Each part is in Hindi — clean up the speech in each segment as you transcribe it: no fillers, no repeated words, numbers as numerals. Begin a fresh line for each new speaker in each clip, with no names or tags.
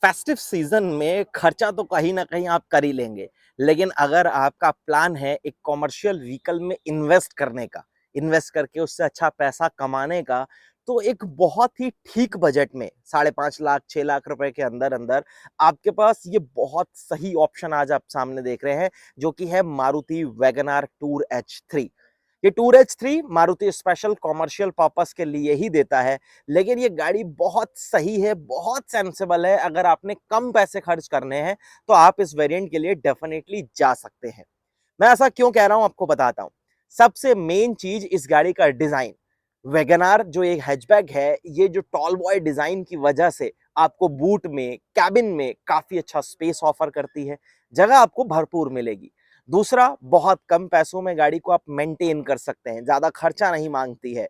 फेस्टिव सीजन में खर्चा तो कहीं ना कहीं आप कर ही लेंगे, लेकिन अगर आपका प्लान है एक कॉमर्शियल व्हीकल में इन्वेस्ट करने का, इन्वेस्ट करके उससे अच्छा पैसा कमाने का, तो एक बहुत ही ठीक बजट में 5.5 लाख 6 लाख रुपए के अंदर अंदर आपके पास ये बहुत सही ऑप्शन आज आप सामने देख रहे हैं, जो कि है Maruti wagon are tour H3। ये tour H3 Maruti special commercial purpose के लिए ही देता है, लेकिन ये गाड़ी बहुत सही है, बहुत सेंसिबल है। अगर आपने कम पैसे खर्च करने हैं तो आप इस वेरिएंट के लिए डेफिनेटली जा सकते हैं। मैं ऐसा क्यों कह रहा हूं आपको बताता हूं। सबसे मेन चीज इस गाड़ी का डिजाइन। वैगनार जो एक हैचबैक है, ये जो टॉल बॉय डिजाइन की वजह से आपको बूट में, कैबिन में काफी अच्छा स्पेस ऑफर करती है, जगह आपको भरपूर मिलेगी। दूसरा, बहुत कम पैसों में गाड़ी को आप मेंटेन कर सकते हैं, ज्यादा खर्चा नहीं मांगती है।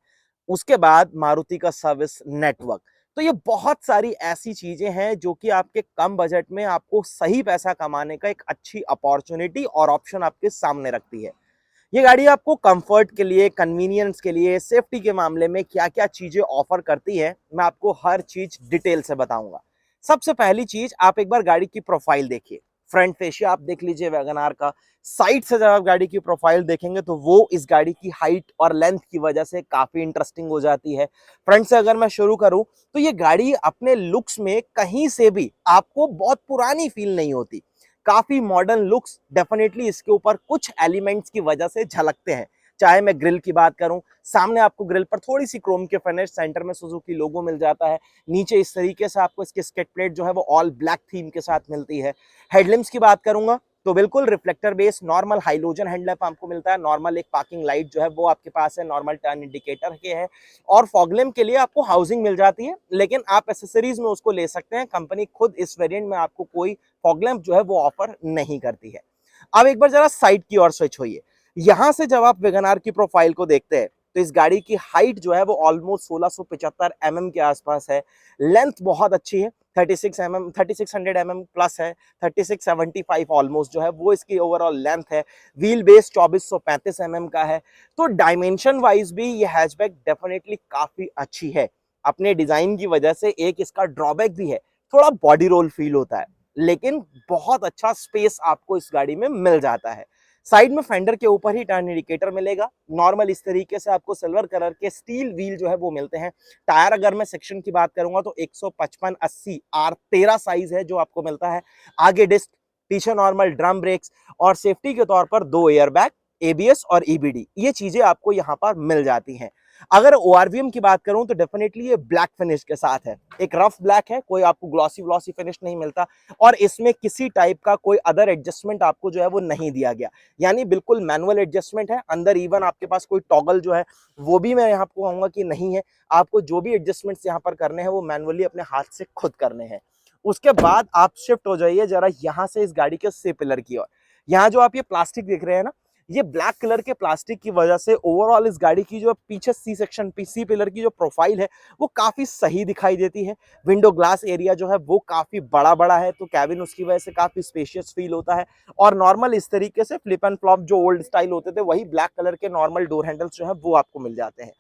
उसके बाद मारुति का सर्विस नेटवर्क। तो ये बहुत सारी ऐसी चीजें हैं जो कि आपके कम बजट में आपको सही पैसा कमाने का एक अच्छी अपॉर्चुनिटी और ऑप्शन आपके सामने रखती है। ये गाड़ी आपको कंफर्ट के लिए, कन्वीनियंस के लिए, सेफ्टी के मामले में क्या क्या चीजें ऑफर करती है, मैं आपको हर चीज डिटेल से बताऊंगा। सबसे पहली चीज, आप एक बार गाड़ी की प्रोफाइल देखिए। फ्रंट फेशिया आप देख लीजिए वैगन आर का। साइड से जब आप गाड़ी की प्रोफाइल देखेंगे तो वो इस गाड़ी की हाइट और लेंथ की वजह से काफी इंटरेस्टिंग हो जाती है। फ्रंट से अगर मैं शुरू करूं तो ये गाड़ी अपने लुक्स में कहीं से भी आपको बहुत पुरानी फील नहीं होती। काफी मॉडर्न लुक्स डेफिनेटली इसके ऊपर कुछ एलिमेंट्स की वजह से झलकते हैं। चाहे मैं ग्रिल की बात करूं, सामने आपको ग्रिल पर थोड़ी सी क्रोम के फिनिश, सेंटर में सुजुकी लोगो मिल जाता है। नीचे इस तरीके से आपको इसकी स्केट प्लेट जो है वो ऑल ब्लैक थीम के साथ मिलती है। हेडलैम्प्स की बात करूंगा तो बिल्कुल reflector base normal halogen headlamp आपको मिलता है। नॉर्मल एक पार्किंग लाइट जो है वो आपके पास है, नॉर्मल टर्न इंडिकेटर के है। और फॉगलैम्प के लिए आपको हाउसिंग मिल जाती है, लेकिन आप एसेसरीज में उसको ले सकते हैं। कंपनी खुद इस वेरिएंट में आपको कोई फॉगलैम्प जो है वो ऑफर नहीं करती है। अब एक बार जरा साइड की ओर स्विच होइए। यहां से जब आप वैगन आर की प्रोफाइल को देखते हैं तो इस गाड़ी की हाइट जो है वो ऑलमोस्ट 1675 mm के आसपास है। लेंथ बहुत अच्छी है, 3600 mm प्लस है। 3675 ऑलमोस्ट जो है वो इसकी ओवरऑल लेंथ है। व्हील बेस 2435 mm का है। तो डायमेंशन वाइज भी ये हैचबैक डेफिनेटली काफी अच्छी है। अपने डिजाइन की वजह से एक इसका ड्रॉबैक भी है, थोड़ा बॉडी रोल फील होता है, लेकिन बहुत अच्छा स्पेस आपको इस गाड़ी में मिल जाता है। साइड में फेंडर के ऊपर ही टर्न इंडिकेटर मिलेगा। नॉर्मल इस तरीके से आपको सिल्वर कलर के स्टील व्हील जो है वो मिलते हैं। टायर अगर मैं सेक्शन की बात करूंगा तो 155/80 R13 साइज है जो आपको मिलता है। आगे डिस्क, पीछे नॉर्मल ड्रम ब्रेक्स और सेफ्टी के तौर पर 2 एयरबैग, एबीएस और ईबीडी, ये चीजें आपको यहां पर मिल जाती हैं। अगर ओआरवीएम की बात करूं तो डेफिनेटली ये ब्लैक फिनिश के साथ है। एक रफ ब्लैक है, कोई आपको ग्लॉसी व्लॉसी फिनिश नहीं मिलता। और इसमें किसी टाइप का कोई अदर एडजस्टमेंट आपको जो है वो नहीं दिया गया, यानी बिल्कुल मैनुअल एडजस्टमेंट है। अंदर इवन आपके पास कोई टॉगल जो है वो भी मैं यहाँ आपको कहूंगा कि नहीं है। आपको जो भी एडजस्टमेंट्स यहाँ पर करने हैं वो मैनुअली अपने हाथ से खुद करने हैं। उसके बाद आप शिफ्ट हो जाइए जरा यहाँ से इस गाड़ी के सी पिलर की ओर। यहाँ जो आप ये प्लास्टिक देख रहे हैं ना, ये ब्लैक कलर के प्लास्टिक की वजह से ओवरऑल इस गाड़ी की जो पीछे सी सेक्शन, सी पिलर की जो प्रोफाइल है वो काफी सही दिखाई देती है। विंडो ग्लास एरिया जो है वो काफी बड़ा बड़ा है, तो कैबिन उसकी वजह से काफी स्पेशियस फील होता है। और नॉर्मल इस तरीके से फ्लिप एंड फ्लॉप जो ओल्ड स्टाइल होते थे वही ब्लैक कलर के नॉर्मल डोर हैंडल्स जो है वो आपको मिल जाते हैं।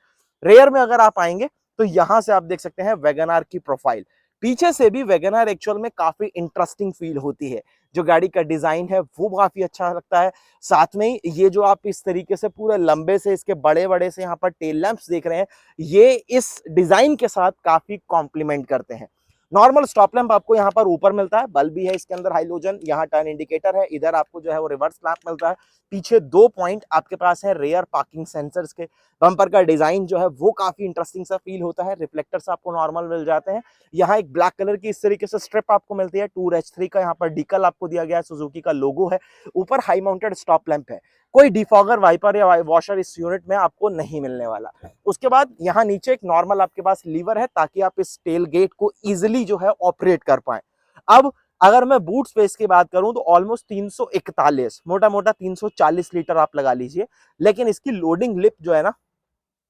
रेयर में अगर आप आएंगे तो यहां से आप देख सकते हैं वैगन आर की प्रोफाइल। पीछे से भी वैगन आर एक्चुअल में काफी इंटरेस्टिंग फील होती है। जो गाड़ी का डिजाइन है वो काफी अच्छा लगता है। साथ में ही ये जो आप इस तरीके से पूरे लंबे से इसके बड़े बड़े से यहाँ पर टेल लैंप्स देख रहे हैं, ये इस डिजाइन के साथ काफी कॉम्प्लीमेंट करते हैं। नॉर्मल स्टॉप लैंप आपको यहाँ पर ऊपर मिलता है, बल्ब भी है इसके अंदर हाइलोजन। यहाँ टर्न इंडिकेटर है, इधर आपको जो है वो रिवर्स लैंप मिलता है। पीछे 2 पॉइंट आपके पास है रेयर पार्किंग सेंसर्स के। बम्पर का डिजाइन जो है वो काफी इंटरेस्टिंग सा फील होता है। रिफ्लेक्टर्स आपको नॉर्मल मिल जाते हैं। यहाँ एक ब्लैक कलर की इस तरीके से स्ट्रिप आपको मिलती है। टूर H3 का यहाँ पर डीकल आपको दिया गया है, सुजुकी का लोगो है। ऊपर हाई माउंटेड स्टॉप लैंप है। कोई डिफॉगर, वाइपर या वॉशर इस यूनिट में आपको नहीं मिलने वाला। उसके बाद यहाँ नीचे एक नॉर्मल आपके पास लीवर है ताकि आप इस टेल गेट को इजिली जो है ऑपरेट कर पाए। अब अगर मैं बूट स्पेस की बात करूं तो ऑलमोस्ट 341, मोटा मोटा 340 लीटर आप लगा लीजिए। लेकिन इसकी लोडिंग लिप जो है ना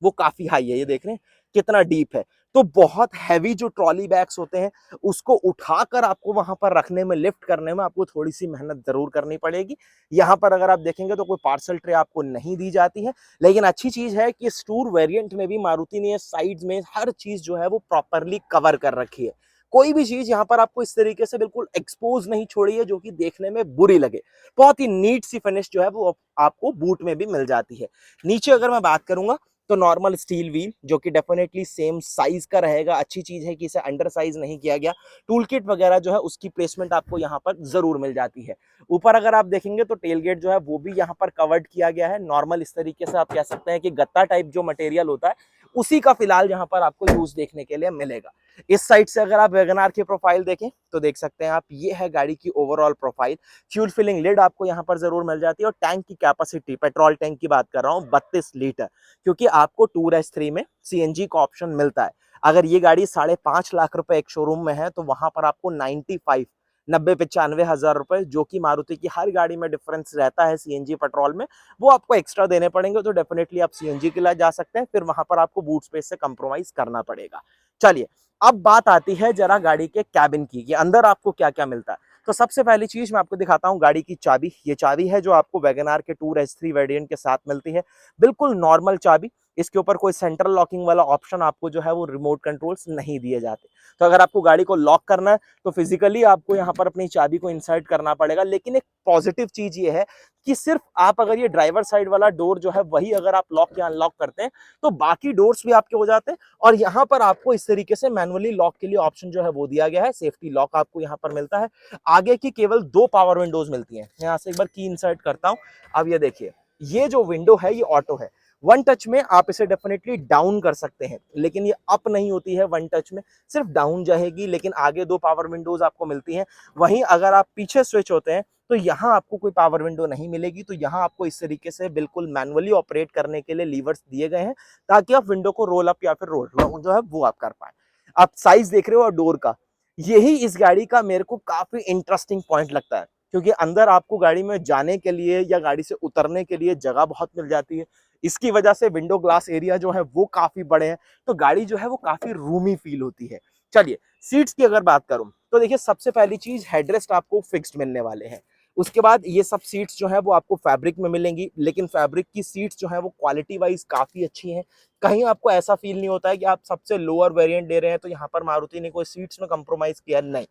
वो काफी हाई है, ये देख रहे हैं कितना डीप है। तो बहुत हैवी जो ट्रॉली बैग्स होते हैं उसको उठाकर आपको वहां पर रखने में, लिफ्ट करने में आपको थोड़ी सी मेहनत जरूर करनी पड़ेगी। यहाँ पर अगर आप देखेंगे तो कोई पार्सल ट्रे आपको नहीं दी जाती है। लेकिन अच्छी चीज है कि इस टूर वेरिएंट में भी मारुति ने साइड में हर चीज जो है वो प्रॉपरली कवर कर रखी है। कोई भी चीज यहाँ पर आपको इस तरीके से बिल्कुल एक्सपोज नहीं छोड़ी है जो कि देखने में बुरी लगे। बहुत ही नीट सी फिनिश जो है वो आपको बूट में भी मिल जाती है। नीचे अगर मैं बात करूंगा तो नॉर्मल स्टील व्हील जो कि डेफिनेटली सेम साइज का रहेगा। अच्छी चीज है कि इसे अंडर साइज नहीं किया गया। टूल किट वगैरह जो है उसकी प्लेसमेंट आपको यहाँ पर जरूर मिल जाती है। ऊपर अगर आप देखेंगे तो टेल गेट जो है वो भी यहाँ पर कवर्ड किया गया है। नॉर्मल इस तरीके से आप कह सकते हैं कि गत्ता टाइप जो मटेरियल होता है उसी का फिलहाल यहाँ पर आपको यूज देखने के लिए मिलेगा। इस साइड से अगर आप वैगनआर की प्रोफाइल देखें तो देख सकते हैं आप, ये है गाड़ी की overall profile. Fuel filling lid आपको यहाँ पर जरूर मिल जाती है और टैंक की कैपेसिटी, पेट्रोल टैंक की बात कर रहा हूँ, 32 लीटर, क्योंकि आपको टूर S3 में सीएनजी का ऑप्शन मिलता है। अगर ये गाड़ी 5.5 लाख रुपए एक शोरूम में है तो वहां पर आपको 90-95 रुपए, जो कि मारुति की हर गाड़ी में डिफरेंस रहता है सीएनजी पेट्रोल में, वो आपको एक्स्ट्रा देने पड़ेंगे। तो डेफिनेटली आप सीएनजी के लिए जा सकते हैं, फिर वहां पर आपको बूट स्पेस से कंप्रोमाइज करना पड़ेगा। चलिए, अब बात आती है जरा गाड़ी के कैबिन की, कि अंदर आपको क्या क्या मिलता है। तो सबसे पहली चीज मैं आपको दिखाता हूँ गाड़ी की चाबी। ये चाबी है जो आपको वैगनआर के टूर S3 वेरिएंट के साथ मिलती है, बिल्कुल नॉर्मल चाबी। इसके ऊपर कोई सेंट्रल लॉकिंग वाला ऑप्शन आपको जो है वो रिमोट कंट्रोल्स नहीं दिए जाते। तो अगर आपको गाड़ी को लॉक करना है तो फिजिकली आपको यहाँ पर अपनी चाबी को इंसर्ट करना पड़ेगा। लेकिन एक पॉजिटिव चीज ये है कि सिर्फ आप अगर ये ड्राइवर साइड वाला डोर जो है वही अगर आप लॉक या अनलॉक करते हैं तो बाकी डोर्स भी आपके हो जाते हैं। और यहाँ पर आपको इस तरीके से मैनुअली लॉक के लिए ऑप्शन जो है वो दिया गया है। सेफ्टी लॉक आपको यहाँ पर मिलता है। आगे की केवल 2 पावर विंडोज मिलती हैं। यहाँ से एक बार की इंसर्ट करता हूँ। अब ये देखिए, ये जो विंडो है ये ऑटो है। वन टच में आप इसे डेफिनेटली डाउन कर सकते हैं, लेकिन ये अप नहीं होती है वन टच में, सिर्फ डाउन जाएगी। लेकिन आगे 2 पावर विंडोज आपको मिलती हैं। वहीं अगर आप पीछे स्विच होते हैं तो यहाँ आपको कोई पावर विंडो नहीं मिलेगी। तो यहाँ आपको इस तरीके से बिल्कुल मैनुअली ऑपरेट करने के लिए लीवर्स दिए गए हैं, ताकि आप विंडो को रोल अप या फिर रोल डाउन जो है वो आप कर पाए। आप साइज देख रहे हो और डोर का, यही इस गाड़ी का मेरे को काफी इंटरेस्टिंग पॉइंट लगता है, क्योंकि अंदर आपको गाड़ी में जाने के लिए या गाड़ी से उतरने के लिए जगह बहुत मिल जाती है। इसकी वजह से विंडो ग्लास एरिया जो है वो काफी बड़े हैं, तो गाड़ी जो है वो काफी रूमी फील होती है। चलिए, सीट्स की अगर बात करूं तो देखिए, सबसे पहली चीज हेडरेस्ट आपको फिक्स्ड मिलने वाले हैं। उसके बाद ये सब सीट्स जो है वो आपको फैब्रिक में मिलेंगी, लेकिन फैब्रिक की सीट्स जो है वो क्वालिटी वाइज काफी अच्छी हैं। कहीं आपको ऐसा फील नहीं होता है कि आप सबसे लोअर वेरिएंट दे रहे हैं तो यहाँ पर मारुति ने कोई सीट्स में कंप्रोमाइज किया, नहीं।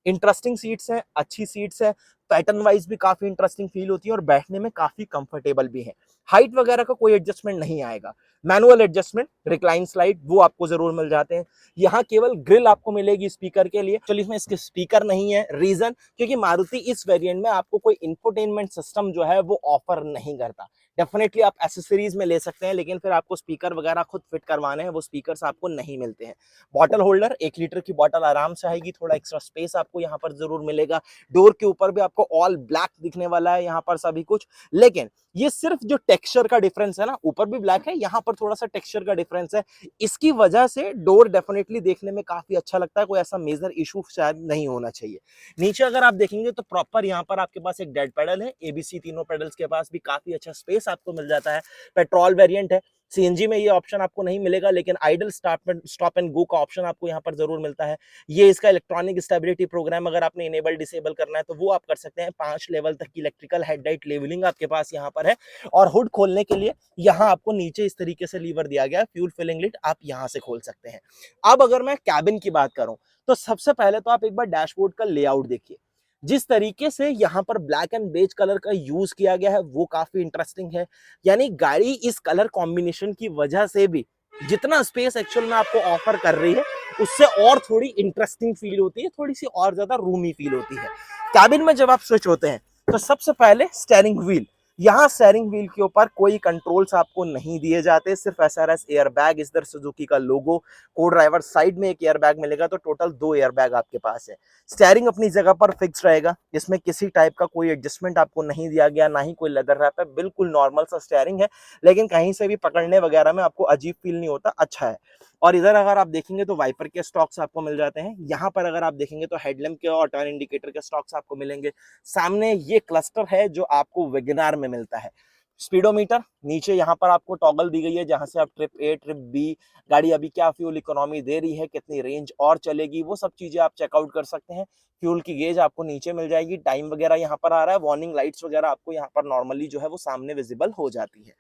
इंटरेस्टिंग सीट्स हैं, अच्छी सीट्स हैं, पैटर्न वाइज भी काफी इंटरेस्टिंग फील होती है और बैठने में काफी कंफर्टेबल भी है। हाइट वगैरह का कोई एडजस्टमेंट नहीं आएगा। मैनुअल एडजस्टमेंट, रिक्लाइन स्लाइड वो आपको जरूर मिल जाते हैं। यहाँ केवल ग्रिल आपको मिलेगी स्पीकर के लिए। चलिए, इसमें इसके स्पीकर नहीं है, रीजन क्योंकि मारुति इस वेरिएंट में आपको कोई इंफोटेनमेंट सिस्टम जो है वो ऑफर नहीं करता। डेफिनेटली आप एसेसरीज में ले सकते हैं, लेकिन फिर आपको स्पीकर वगैरह खुद फिट करवाने हैं, वो स्पीकर्स आपको नहीं मिलते हैं। बॉटल होल्डर, 1 लीटर की बॉटल आराम से आएगी, थोड़ा एक्स्ट्रा स्पेस आपको यहाँ पर जरूर मिलेगा। डोर के ऊपर भी आपको ऑल ब्लैक दिखने वाला है यहाँ पर सभी कुछ। लेकिन ये सिर्फ जो टेक्सचर का डिफरेंस है ना, ऊपर भी ब्लैक है, यहाँ पर थोड़ा सा टेक्सचर का डिफरेंस है, इसकी वजह से डोर डेफिनेटली देखने में काफी अच्छा लगता है। कोई ऐसा मेजर इशू शायद नहीं होना चाहिए। नीचे अगर आप देखेंगे तो प्रॉपर यहाँ पर आपके पास एक डेड पेडल है, एबीसी तीनों पेडल्स के पास भी काफी अच्छा स्पेस आपको मिल जाता है। पेट्रोल वेरिएंट है, सीएनजी में ये ऑप्शन आपको नहीं मिलेगा, लेकिन आइडल स्टॉप एंड गो का ऑप्शन आपको यहाँ पर जरूर मिलता है। ये इसका इलेक्ट्रॉनिक स्टेबिलिटी प्रोग्राम अगर आपने इनेबल डिसेबल करना है तो वो आप कर सकते हैं। 5 लेवल तक की इलेक्ट्रिकल हेडलाइट लेवलिंग आपके पास यहाँ पर है। और हुड खोलने के लिए यहाँ आपको नीचे इस तरीके से लीवर दिया गया है, फ्यूल फिलिंग लिड आप यहाँ से खोल सकते हैं। अब अगर मैं कैबिन की बात करूं तो सबसे पहले तो आप एक बार डैशबोर्ड का लेआउट देखिए। जिस तरीके से यहाँ पर ब्लैक एंड बेज कलर का यूज किया गया है वो काफी इंटरेस्टिंग है। यानी गाड़ी इस कलर कॉम्बिनेशन की वजह से भी जितना स्पेस एक्चुअल में आपको ऑफर कर रही है उससे और थोड़ी इंटरेस्टिंग फील होती है, थोड़ी सी और ज्यादा रूमी फील होती है। कैबिन में जब आप स्विच होते हैं तो सबसे पहले स्टीयरिंग व्हील, यहाँ स्टीयरिंग व्हील के ऊपर कोई कंट्रोल्स आपको नहीं दिए जाते, सिर्फ एसआरएस एयर बैग, इधर सुजुकी का लोगो, को ड्राइवर साइड में एक एयर बैग मिलेगा, तो टोटल 2 एयर बैग आपके पास है। स्टीयरिंग अपनी जगह पर फिक्स रहेगा, इसमें किसी टाइप का कोई एडजस्टमेंट आपको नहीं दिया गया, ना ही कोई लेदर रैप है, बिल्कुल नॉर्मल सा स्टीयरिंग है। लेकिन कहीं से भी पकड़ने वगैरह में आपको अजीब फील नहीं होता, अच्छा है। और इधर अगर आप देखेंगे तो वाइपर के स्टॉक्स आपको मिल जाते हैं। यहाँ पर अगर आप देखेंगे तो हेडलैम्प के और टर्न इंडिकेटर के स्टॉक्स आपको मिलेंगे। सामने ये क्लस्टर है जो आपको वेगनार में मिलता है। स्पीडोमीटर नीचे यहाँ पर आपको टॉगल दी गई है, जहां से आप ट्रिप ए ट्रिप बी, गाड़ी अभी क्या फ्यूल इकोनॉमी दे रही है, कितनी रेंज और चलेगी, वो सब चीजें आप चेकआउट कर सकते हैं। फ्यूल की गेज आपको नीचे मिल जाएगी, टाइम वगैरह यहाँ पर आ रहा है, वार्निंग लाइट्स वगैरह आपको यहाँ पर नॉर्मली जो है वो सामने विजिबल हो जाती है।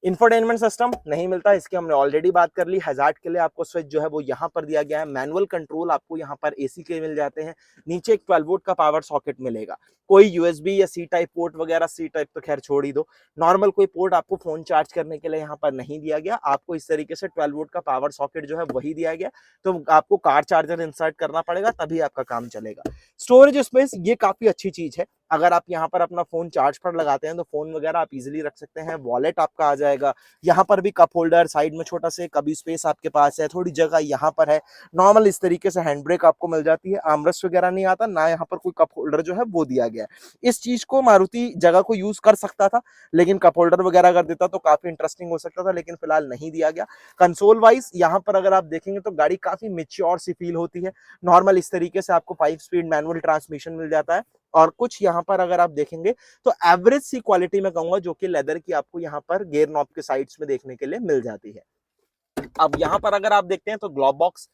इंफोटेनमेंट सिस्टम नहीं मिलता, इसकी हमने ऑलरेडी बात कर ली। हैजार्ड के लिए आपको स्विच जो है वो यहाँ पर दिया गया है। मैनुअल कंट्रोल आपको यहाँ पर एसी के मिल जाते हैं। नीचे एक 12 वोल्ट का पावर सॉकेट मिलेगा। कोई यूएसबी या सी टाइप पोर्ट वगैरह, सी टाइप तो खैर छोड़ ही दो, नॉर्मल कोई पोर्ट आपको फोन चार्ज करने के लिए यहाँ पर नहीं दिया गया। आपको इस तरीके से 12 वोल्ट का पावर सॉकेट जो है वही दिया गया, तो आपको कार चार्जर इंसर्ट करना पड़ेगा तभी आपका काम चलेगा। स्टोरेज स्पेस ये काफी अच्छी चीज है। अगर आप यहाँ पर अपना फोन चार्ज पर लगाते हैं तो फोन वगैरह आप इजीली रख सकते हैं। वॉलेट आपका आ जाएगा, यहाँ पर भी कप होल्डर, साइड में छोटा से कभी स्पेस आपके पास है, थोड़ी जगह यहाँ पर है। नॉर्मल इस तरीके से हैंड ब्रेक आपको मिल जाती है। आर्मरेस्ट वगैरह नहीं आता ना, यहाँ पर कोई कप होल्डर जो है वो दिया गया है। इस चीज को मारुति जगह को यूज कर सकता था, लेकिन कप होल्डर वगैरह अगर देता तो काफी इंटरेस्टिंग हो सकता था, लेकिन फिलहाल नहीं दिया गया। कंसोल वाइज यहाँ पर अगर आप देखेंगे तो गाड़ी काफी मेच्योर सी फील होती है। नॉर्मल इस तरीके से आपको 5 स्पीड मैनुअल ट्रांसमिशन मिल जाता है। और कुछ यहाँ पर अगर आप देखेंगे तो एवरेज सी क्वालिटी में कहूंगा, जो कि लेदर की आपको यहाँ पर गियर नॉब के साइड्स में देखने के लिए मिल जाती है। अब यहाँ पर अगर आप देखते हैं तो ग्लोव बॉक्स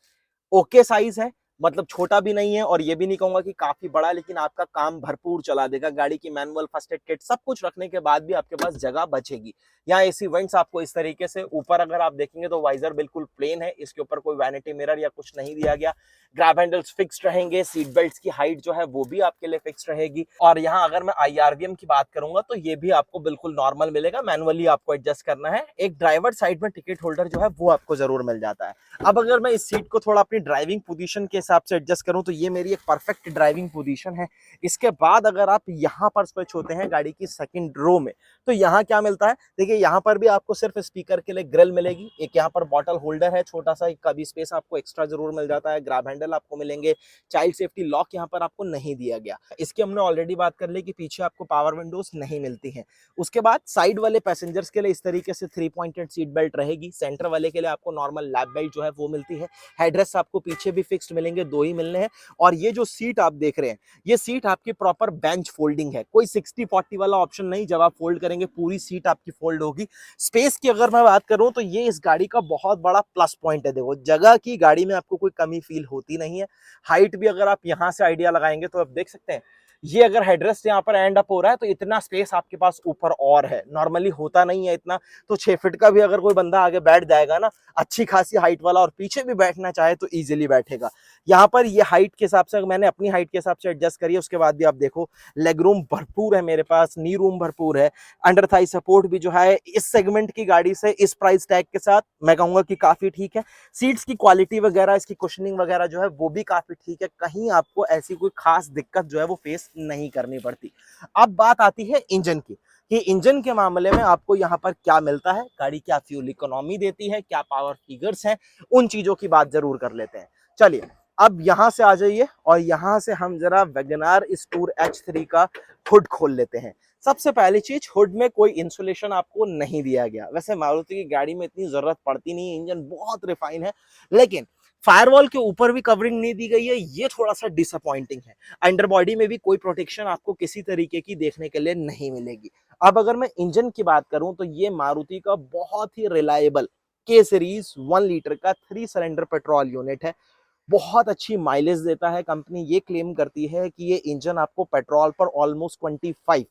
ओके साइज है, मतलब छोटा भी नहीं है और ये भी नहीं कहूंगा कि काफी बड़ा, लेकिन आपका काम भरपूर चला देगा। गाड़ी की मैनुअल, फर्स्ट एड किट सब कुछ रखने के बाद भी आपके पास जगह बचेगी। यहाँ एसी वेंट्स आपको इस तरीके से, ऊपर अगर आप देखेंगे तो वाइजर बिल्कुल प्लेन है, इसके ऊपर कोई वैनिटी मिरर या कुछ नहीं दिया गया। ग्रैब हैंडल्स फिक्स्ड रहेंगे, सीट बेल्ट की हाइट जो है वो भी आपके लिए फिक्स्ड रहेगी। और यहाँ अगर मैं IRVM की बात करूंगा तो ये भी आपको बिल्कुल नॉर्मल मिलेगा, मैनुअली आपको एडजस्ट करना है। एक ड्राइवर साइड में टिकट होल्डर जो है वो आपको जरूर मिल जाता है। अब अगर मैं इस सीट को थोड़ा अपनी ड्राइविंग पोजीशन के हिसाब से एडजस्ट करूं तो ये मेरी एक परफेक्ट ड्राइविंग पोजीशन है। इसके बाद अगर आप यहाँ पर स्विच होते हैं गाड़ी की सेकंड रो में, तो यहाँ क्या मिलता है, देखिए यहाँ पर भी आपको सिर्फ स्पीकर के लिए ग्रिल मिलेगी। एक यहाँ पर बॉटल होल्डर है छोटा सा, कभी स्पेस आपको एक्स्ट्रा जरूर मिल जाता है। ग्रैब हैंडल आपको मिलेंगे। चाइल्ड सेफ्टी लॉक यहाँ पर आपको नहीं दिया गया। इसकी हमने ऑलरेडी बात कर ली कि पीछे आपको पावर विंडोज नहीं मिलती है। उसके बाद साइड वाले पैसेंजर्स के लिए इस तरीके से 3 पॉइंटेड सीट बेल्ट रहेगी। सेंटर वाले के लिए आपको नॉर्मल लैप बेल्ट जो है वो मिलती है। हेडरेस्ट आपको पीछे भी फिक्स्ड मिलेंगे, 2 ही मिलने हैं। और ये जो सीट आप देख रहे हैं, ये सीट आपकी प्रॉपर बेंच फोल्डिंग है, कोई 60-40 वाला ऑप्शन नहीं। जब आप फोल्ड करेंगे पूरी सीट आपकी फोल्ड होगी। स्पेस की अगर मैं बात करूं तो ये इस गाड़ी का बहुत बड़ा प्लस पॉइंट है। देखो, जगह की गाड़ी में आपको कोई कमी फील होती नहीं है। हाइट भी अगर आप यहां से आइडिया लगाएंगे तो आप देख सकते हैं, ये अगर हेडरेस्ट यहाँ पर एंड अप हो रहा है तो इतना स्पेस आपके पास ऊपर और है, नॉर्मली होता नहीं है इतना। तो 6 फीट का भी अगर कोई बंदा आगे बैठ जाएगा ना, अच्छी खासी हाइट वाला, और पीछे भी बैठना चाहे तो इजीली बैठेगा। यहाँ पर ये हाइट के हिसाब से मैंने अपनी हाइट के हिसाब से एडजस्ट करी है। उसके बाद भी आप देखो, लेग रूम भरपूर है मेरे पास, नी रूम भरपूर है। अंडर थाई सपोर्ट भी जो है इस सेगमेंट की गाड़ी से, इस प्राइस टैग के साथ मैं कहूंगा कि काफी ठीक है। सीट्स की क्वालिटी वगैरह, इसकी कुशनिंग वगैरह जो है वो भी काफी ठीक है। कहीं आपको ऐसी कोई खास दिक्कत जो है वो फेस नहीं करनी पड़ती। अब बात आती है इंजन की, कि इंजन के मामले में आपको यहाँ पर क्या मिलता है, गाड़ी क्या फ्यूल इकोनॉमी देती है, क्या पावर फिगर्स हैं, उन चीजों की बात जरूर कर लेते हैं। चलिए अब यहां से आ जाइए और यहां से हम जरा वैगनआर इस टूर H3 का हुड खोल लेते हैं। सबसे पहली चीज, हुड में कोई इंसुलेशन आपको नहीं दिया गया। वैसे मारुति की गाड़ी में इतनी जरूरत पड़ती नहीं है, इंजन बहुत रिफाइन है, लेकिन फायरवॉल के ऊपर भी कवरिंग नहीं दी गई है, ये थोड़ा सा डिसअपॉइंटिंग है। अंडर बॉडी में भी कोई प्रोटेक्शन आपको किसी तरीके की देखने के लिए नहीं मिलेगी। अब अगर मैं इंजन की बात करूं तो ये मारुति का बहुत ही रिलायबल K सीरीज 1 लीटर का 3 सिलेंडर पेट्रोल यूनिट है। बहुत अच्छी माइलेज देता है। कंपनी ये क्लेम करती है कि ये इंजन आपको पेट्रोल पर ऑलमोस्ट 25,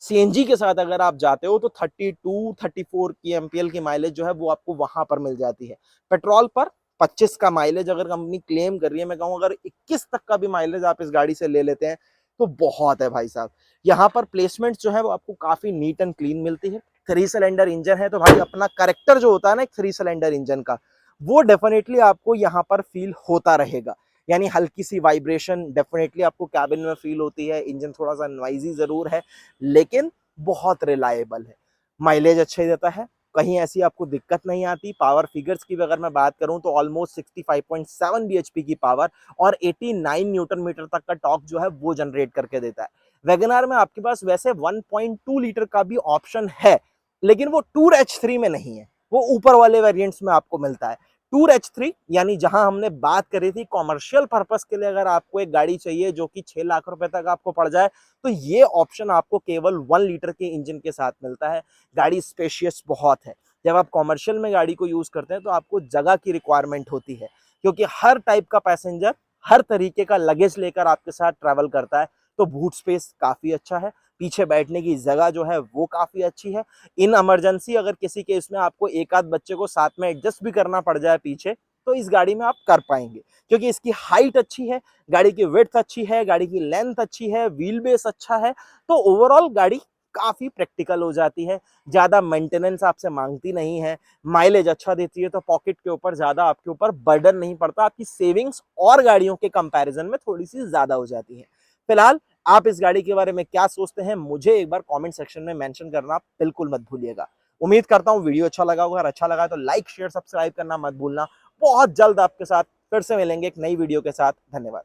सीएनजी के साथ अगर आप जाते हो तो 32-34 की एमपीएल की माइलेज जो है वो आपको वहां पर मिल जाती है। पेट्रोल पर 25 का माइलेज अगर कंपनी क्लेम कर रही है, मैं कहूँ अगर 21 तक का भी माइलेज आप इस गाड़ी से ले लेते हैं तो बहुत है भाई साहब। यहाँ पर प्लेसमेंट जो है वो आपको काफी नीट एंड क्लीन मिलती है। 3 सिलेंडर इंजन है तो भाई अपना कैरेक्टर जो होता है ना एक 3 सिलेंडर इंजन का, वो डेफिनेटली आपको यहाँ पर फील होता रहेगा। यानी हल्की सी वाइब्रेशन डेफिनेटली आपको कैबिन में फील होती है। इंजन थोड़ा सा नॉइजी जरूर है, लेकिन बहुत रिलायबल है। माइलेज अच्छा ही देता है, कहीं ऐसी आपको दिक्कत नहीं आती। पावर फिगर्स की अगर मैं बात करूं तो ऑलमोस्ट 65.7 bhp की पावर और 89 न्यूटन मीटर तक का टॉर्क जो है वो जनरेट करके देता है। वैगनआर में आपके पास वैसे 1.2 लीटर का भी ऑप्शन है, लेकिन वो टूर H3 में नहीं है, वो ऊपर वाले वेरिएंट्स में आपको मिलता है। टूर H3 यानी जहां हमने बात करी थी कॉमर्शियल पर्पस के लिए, अगर आपको एक गाड़ी चाहिए जो कि 6 लाख रुपए तक आपको पड़ जाए, तो ये ऑप्शन आपको केवल 1 लीटर के इंजन के साथ मिलता है। गाड़ी स्पेशियस बहुत है। जब आप कॉमर्शियल में गाड़ी को यूज करते हैं तो आपको जगह की रिक्वायरमेंट होती है, क्योंकि हर टाइप का पैसेंजर हर तरीके का लगेज लेकर आपके साथ ट्रैवल करता है। तो बूट स्पेस काफी अच्छा है, पीछे बैठने की जगह जो है वो काफी अच्छी है। इन इमरजेंसी अगर किसी केस में आपको एक आध बच्चे को साथ में एडजस्ट भी करना पड़ जाए पीछे, तो इस गाड़ी में आप कर पाएंगे, क्योंकि इसकी हाइट अच्छी है, गाड़ी की विड्थ अच्छी है, गाड़ी की लेंथ अच्छी है, व्हील बेस अच्छा है। तो ओवरऑल गाड़ी काफी प्रैक्टिकल हो जाती है, ज्यादा मेंटेनेंस आपसे मांगती नहीं है, माइलेज अच्छा देती है, तो पॉकेट के ऊपर ज्यादा आपके ऊपर बर्डन नहीं पड़ता, आपकी सेविंग्स और गाड़ियों के कंपैरिजन में थोड़ी सी ज्यादा हो जाती है। फिलहाल आप इस गाड़ी के बारे में क्या सोचते हैं, मुझे एक बार कमेंट सेक्शन में मेंशन करना बिल्कुल मत भूलिएगा। उम्मीद करता हूं वीडियो अच्छा लगा होगा, अगर अच्छा लगा तो लाइक शेयर सब्सक्राइब करना मत भूलना। बहुत जल्द आपके साथ फिर से मिलेंगे एक नई वीडियो के साथ। धन्यवाद।